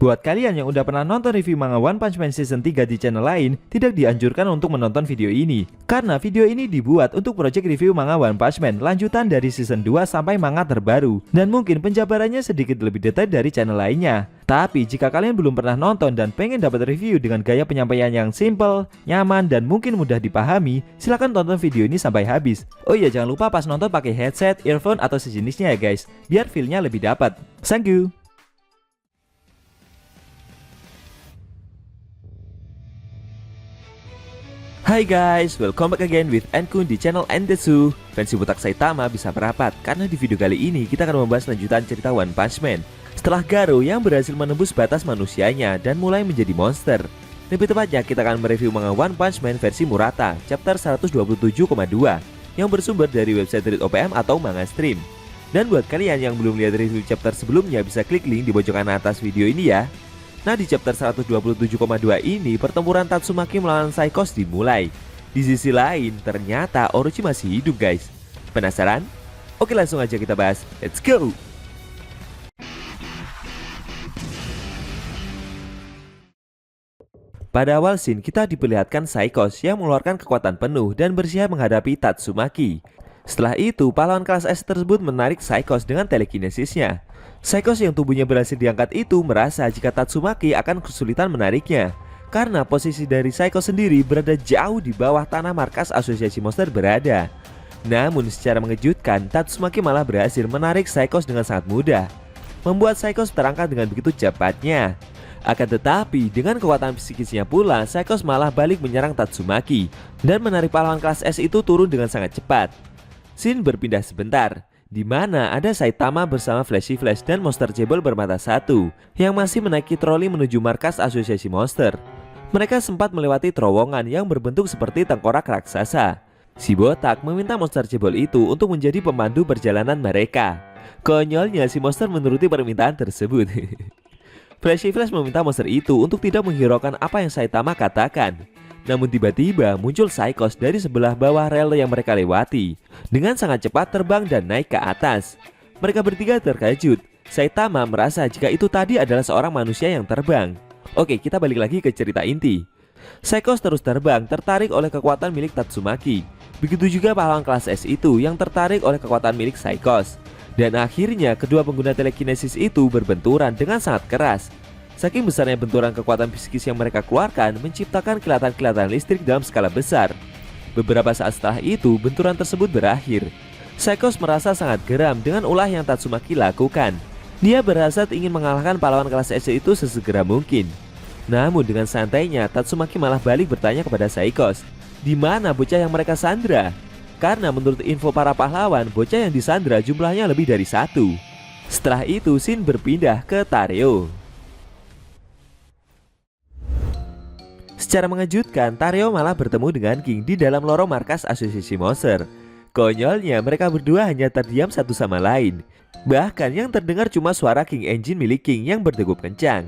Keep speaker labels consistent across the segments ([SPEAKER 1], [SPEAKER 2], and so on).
[SPEAKER 1] Buat kalian yang udah pernah nonton review manga One Punch Man Season 3 di channel lain, tidak dianjurkan untuk menonton video ini. Karena video ini dibuat untuk project review manga One Punch Man lanjutan dari Season 2 sampai manga terbaru. Dan mungkin penjabarannya sedikit lebih detail dari channel lainnya. Tapi jika kalian belum pernah nonton dan pengen dapat review dengan gaya penyampaian yang simple, nyaman, dan mungkin mudah dipahami, silahkan tonton video ini sampai habis. Oh iya, jangan lupa pas nonton pakai headset, earphone, atau sejenisnya ya guys, biar feel-nya lebih dapat. Thank you. Hai guys, welcome back again with Enkun di channel Entetsu. Fans Botak Saitama bisa merapat karena di video kali ini kita akan membahas lanjutan cerita One Punch Man. Setelah Garo yang berhasil menembus batas manusianya dan mulai menjadi monster. Lebih tepatnya kita akan mereview manga One Punch Man versi Murata chapter 127,2 yang bersumber dari website Read OPM atau Manga Stream. Dan buat kalian yang belum lihat review chapter sebelumnya bisa klik link di pojok kanan atas video ini ya. Nah, di chapter 127,2 ini pertempuran Tatsumaki melawan Psychos dimulai. Di sisi lain ternyata Orochi masih hidup guys. Penasaran? Oke, langsung aja kita bahas. Let's go! Pada awal scene kita diperlihatkan Psychos yang mengeluarkan kekuatan penuh dan bersiap menghadapi Tatsumaki. Setelah itu pahlawan kelas S tersebut menarik Psychos dengan telekinesisnya. Psychos yang tubuhnya berhasil diangkat itu merasa jika Tatsumaki akan kesulitan menariknya karena posisi dari Psychos sendiri berada jauh di bawah tanah markas asosiasi monster berada. Namun secara mengejutkan Tatsumaki malah berhasil menarik Psychos dengan sangat mudah, membuat Psychos terangkat dengan begitu cepatnya. Akan tetapi dengan kekuatan psikisnya pula Psychos malah balik menyerang Tatsumaki dan menarik pahlawan kelas S itu turun dengan sangat cepat. Scene berpindah sebentar, di mana ada Saitama bersama Flashy Flash dan Monster Cebol bermata satu yang masih menaiki troli menuju markas asosiasi monster. Mereka sempat melewati terowongan yang berbentuk seperti tengkorak raksasa. Si botak meminta Monster Cebol itu untuk menjadi pemandu perjalanan mereka. Konyolnya si monster menuruti permintaan tersebut. Flashy Flash meminta monster itu untuk tidak menghiraukan apa yang Saitama katakan. Namun tiba-tiba muncul Psychos dari sebelah bawah rel yang mereka lewati. Dengan sangat cepat terbang dan naik ke atas. Mereka bertiga terkejut. Saitama merasa jika itu tadi adalah seorang manusia yang terbang. Oke, kita balik lagi ke cerita inti. Psychos terus terbang, tertarik oleh kekuatan milik Tatsumaki. Begitu juga pahlawan kelas S itu yang tertarik oleh kekuatan milik Psychos. Dan akhirnya kedua pengguna telekinesis itu berbenturan dengan sangat keras. Saking besarnya benturan kekuatan psikis yang mereka keluarkan menciptakan kilatan-kilatan listrik dalam skala besar. Beberapa saat setelah itu benturan tersebut berakhir. Psychos merasa sangat geram dengan ulah yang Tatsumaki lakukan. Dia berhasrat ingin mengalahkan pahlawan kelas S itu sesegera mungkin. Namun dengan santainya Tatsumaki malah balik bertanya kepada Psychos, di mana bocah yang mereka sandra? Karena menurut info para pahlawan, bocah yang disandra jumlahnya lebih dari satu. Setelah itu scene berpindah ke Tareo. Secara mengejutkan, Tareo malah bertemu dengan King di dalam lorong markas asosiasi monster. Konyolnya mereka berdua hanya terdiam satu sama lain. Bahkan yang terdengar cuma suara King Engine milik King yang berdegup kencang.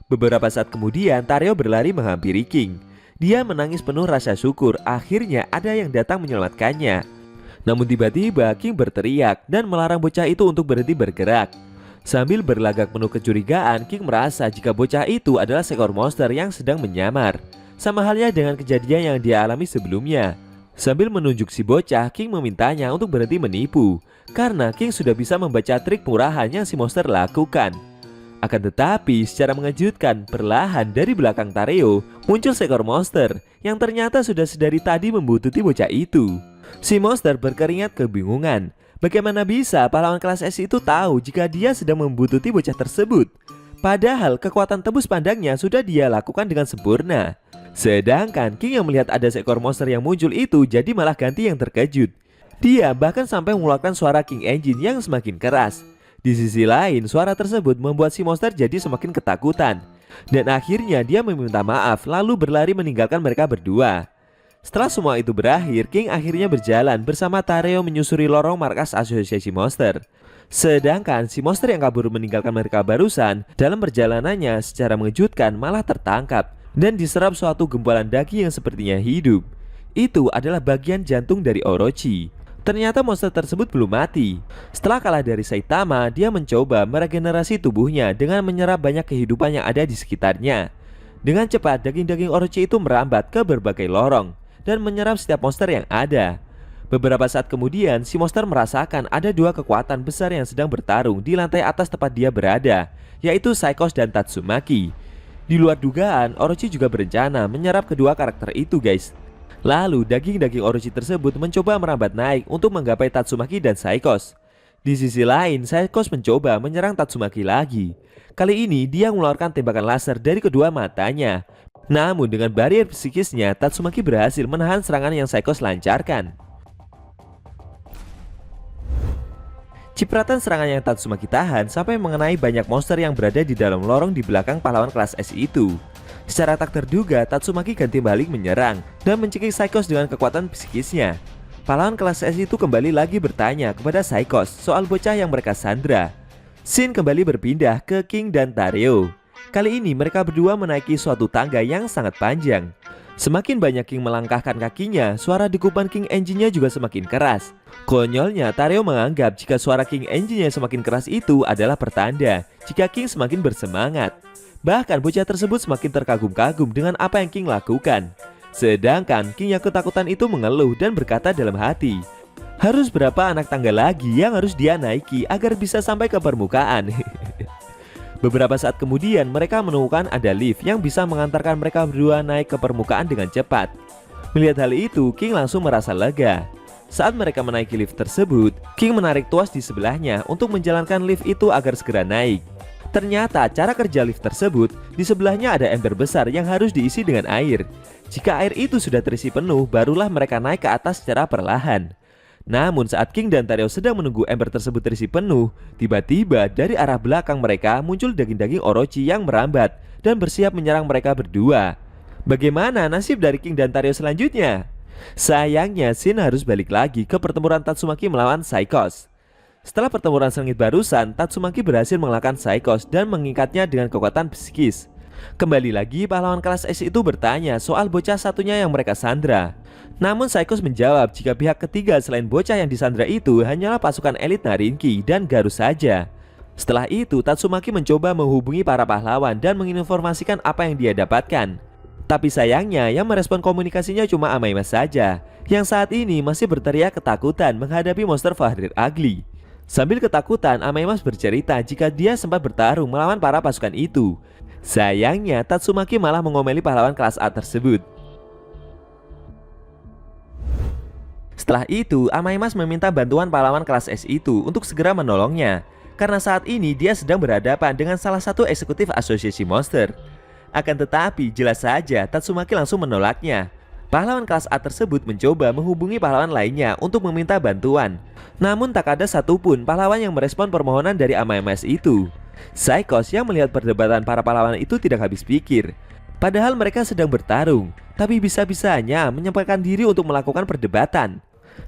[SPEAKER 1] Beberapa saat kemudian Tareo berlari menghampiri King. Dia menangis penuh rasa syukur akhirnya ada yang datang menyelamatkannya. Namun tiba-tiba King berteriak dan melarang bocah itu untuk berhenti bergerak. Sambil berlagak penuh kecurigaan, King merasa jika bocah itu adalah seekor monster yang sedang menyamar. Sama halnya dengan kejadian yang dia alami sebelumnya. Sambil menunjuk si bocah, King memintanya untuk berhenti menipu. Karena King sudah bisa membaca trik murahan yang si monster lakukan. Akan tetapi secara mengejutkan, perlahan dari belakang Tareo muncul seekor monster yang ternyata sudah sedari tadi membuntuti bocah itu. Si monster berkeringat kebingungan. Bagaimana bisa pahlawan kelas S itu tahu jika dia sedang membuntuti bocah tersebut? Padahal kekuatan tembus pandangnya sudah dia lakukan dengan sempurna. Sedangkan King yang melihat ada seekor monster yang muncul itu jadi malah ganti yang terkejut. Dia bahkan sampai mengeluarkan suara King Engine yang semakin keras. Di sisi lain suara tersebut membuat si monster jadi semakin ketakutan. Dan akhirnya dia meminta maaf lalu berlari meninggalkan mereka berdua. Setelah semua itu berakhir, King akhirnya berjalan bersama Tareo menyusuri lorong markas asosiasi monster. Sedangkan si monster yang kabur meninggalkan mereka barusan dalam perjalanannya secara mengejutkan malah tertangkap dan diserap suatu gumpalan daging yang sepertinya hidup. Itu adalah bagian jantung dari Orochi. Ternyata monster tersebut belum mati. Setelah kalah dari Saitama, dia mencoba meregenerasi tubuhnya dengan menyerap banyak kehidupan yang ada di sekitarnya. Dengan cepat, daging-daging Orochi itu merambat ke berbagai lorong dan menyerap setiap monster yang ada. Beberapa saat kemudian, si monster merasakan ada dua kekuatan besar yang sedang bertarung di lantai atas tempat dia berada, yaitu Psychos dan Tatsumaki. Di luar dugaan, Orochi juga berencana menyerap kedua karakter itu, guys. Lalu daging-daging Orochi tersebut mencoba merambat naik untuk menggapai Tatsumaki dan Psychos. Di sisi lain, Psychos mencoba menyerang Tatsumaki lagi. Kali ini dia mengeluarkan tembakan laser dari kedua matanya. Namun dengan barrier psikisnya, Tatsumaki berhasil menahan serangan yang Psychos lancarkan. Cipratan serangan yang Tatsumaki tahan sampai mengenai banyak monster yang berada di dalam lorong di belakang pahlawan kelas S itu. Secara tak terduga, Tatsumaki ganti balik menyerang dan mencekik Psychos dengan kekuatan psikisnya. Pahlawan kelas S itu kembali lagi bertanya kepada Psychos soal bocah yang mereka sandra. Scene kembali berpindah ke King dan Tareo. Kali ini mereka berdua menaiki suatu tangga yang sangat panjang. Semakin banyak King melangkahkan kakinya, suara dekupan King Engine-nya juga semakin keras. Konyolnya, Tareo menganggap jika suara King Engine-nya semakin keras itu adalah pertanda jika King semakin bersemangat. Bahkan bocah tersebut semakin terkagum-kagum dengan apa yang King lakukan. Sedangkan King yang ketakutan itu mengeluh dan berkata dalam hati, harus berapa anak tangga lagi yang harus dia naiki agar bisa sampai ke permukaan. Beberapa saat kemudian mereka menemukan ada lift yang bisa mengantarkan mereka berdua naik ke permukaan dengan cepat. Melihat hal itu, King langsung merasa lega. Saat mereka menaiki lift tersebut, King menarik tuas di sebelahnya untuk menjalankan lift itu agar segera naik. Ternyata cara kerja lift tersebut, di sebelahnya ada ember besar yang harus diisi dengan air. Jika air itu sudah terisi penuh, barulah mereka naik ke atas secara perlahan. Namun saat King dan Tareo sedang menunggu ember tersebut terisi penuh, tiba-tiba dari arah belakang mereka muncul daging-daging Orochi yang merambat dan bersiap menyerang mereka berdua. Bagaimana nasib dari King dan Tareo selanjutnya? Sayangnya Shin harus balik lagi ke pertempuran Tatsumaki melawan Psychos. Setelah pertempuran sengit barusan, Tatsumaki berhasil mengalahkan Psychos dan mengikatnya dengan kekuatan psikis. Kembali lagi pahlawan kelas S itu bertanya soal bocah satunya yang mereka sandra. Namun Psychos menjawab jika pihak ketiga selain bocah yang disandra itu hanyalah pasukan elit Narinki dan Garus saja. Setelah itu Tatsumaki mencoba menghubungi para pahlawan dan menginformasikan apa yang dia dapatkan. Tapi sayangnya yang merespon komunikasinya cuma Amaemas saja, yang saat ini masih berteriak ketakutan menghadapi monster Fahrir Ugly. Sambil ketakutan, Amaemas bercerita jika dia sempat bertarung melawan para pasukan itu. Sayangnya Tatsumaki malah mengomeli pahlawan kelas A tersebut. Setelah itu, Amaemas meminta bantuan pahlawan kelas S itu untuk segera menolongnya, karena saat ini dia sedang berhadapan dengan salah satu eksekutif asosiasi monster. Akan tetapi, jelas saja Tatsumaki langsung menolaknya. Pahlawan kelas A tersebut mencoba menghubungi pahlawan lainnya untuk meminta bantuan. Namun tak ada satupun pahlawan yang merespon permohonan dari Amaemas itu. Psychos yang melihat perdebatan para pahlawan itu tidak habis pikir. Padahal mereka sedang bertarung, tapi bisa-bisanya menyampaikan diri untuk melakukan perdebatan.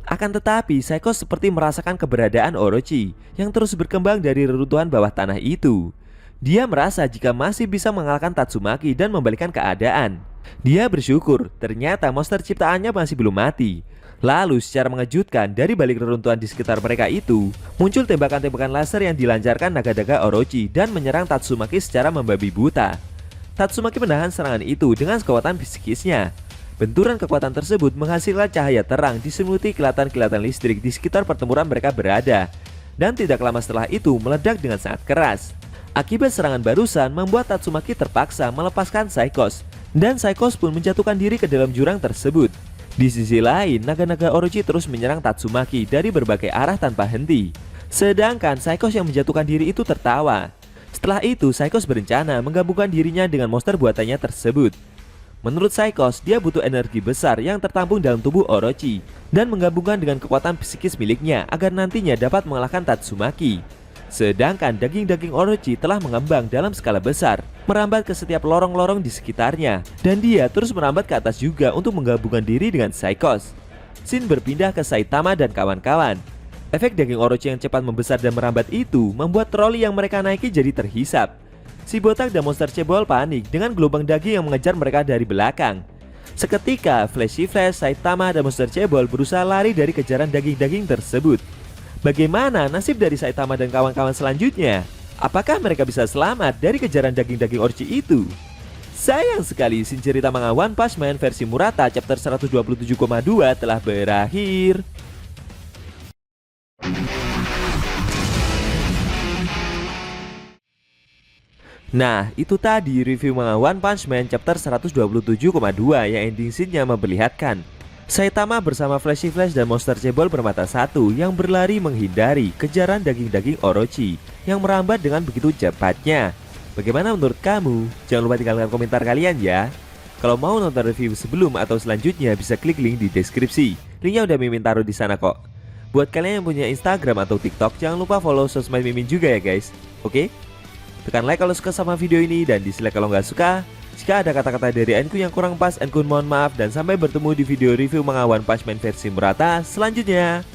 [SPEAKER 1] Akan tetapi, Psychos seperti merasakan keberadaan Orochi yang terus berkembang dari reruntuhan bawah tanah itu. Dia merasa jika masih bisa mengalahkan Tatsumaki dan membalikkan keadaan. Dia bersyukur ternyata monster ciptaannya masih belum mati. Lalu secara mengejutkan dari balik reruntuhan di sekitar mereka itu muncul tembakan-tembakan laser yang dilancarkan naga-naga Orochi dan menyerang Tatsumaki secara membabi buta. Tatsumaki menahan serangan itu dengan kekuatan psikisnya. Benturan kekuatan tersebut menghasilkan cahaya terang diselimuti kilatan-kilatan listrik di sekitar pertempuran mereka berada. Dan tidak lama setelah itu meledak dengan sangat keras. Akibat serangan barusan membuat Tatsumaki terpaksa melepaskan Psychos. Dan Psychos pun menjatuhkan diri ke dalam jurang tersebut. Di sisi lain, naga-naga Orochi terus menyerang Tatsumaki dari berbagai arah tanpa henti. Sedangkan Psychos yang menjatuhkan diri itu tertawa. Setelah itu, Psychos berencana menggabungkan dirinya dengan monster buatannya tersebut. Menurut Psychos, dia butuh energi besar yang tertampung dalam tubuh Orochi dan menggabungkan dengan kekuatan psikis miliknya agar nantinya dapat mengalahkan Tatsumaki. Sedangkan daging-daging Orochi telah mengembang dalam skala besar, merambat ke setiap lorong-lorong di sekitarnya, dan dia terus merambat ke atas juga untuk menggabungkan diri dengan Psychos. Scene berpindah ke Saitama dan kawan-kawan. Efek daging Orochi yang cepat membesar dan merambat itu membuat troli yang mereka naiki jadi terhisap. Si botak dan monster cebol panik dengan gelombang daging yang mengejar mereka dari belakang. Seketika, Flashy Flash, Saitama, dan Monster Cebol berusaha lari dari kejaran daging-daging tersebut. Bagaimana nasib dari Saitama dan kawan-kawan selanjutnya? Apakah mereka bisa selamat dari kejaran daging-daging Orochi itu? Sayang sekali, scene cerita manga One Punch Man versi Murata chapter 127,2 telah berakhir. Nah, itu tadi review manga One Punch Man chapter 127,2 yang ending scene-nya memperlihatkan Saitama bersama Flashy Flash dan Monster Cebol bermata satu yang berlari menghindari kejaran daging-daging Orochi yang merambat dengan begitu cepatnya. Bagaimana menurut kamu? Jangan lupa tinggalkan komentar kalian ya. Kalau mau nonton review sebelum atau selanjutnya bisa klik link di deskripsi. Linknya udah Mimin taruh di sana kok. Buat kalian yang punya Instagram atau TikTok, jangan lupa follow sosmed Mimin juga ya guys. Oke? Tekan like kalau suka sama video ini dan dislike kalau nggak suka. Jika ada kata-kata dari Enku yang kurang pas, Enku mohon maaf dan sampai bertemu di video review manga One Punch Man versi Murata selanjutnya.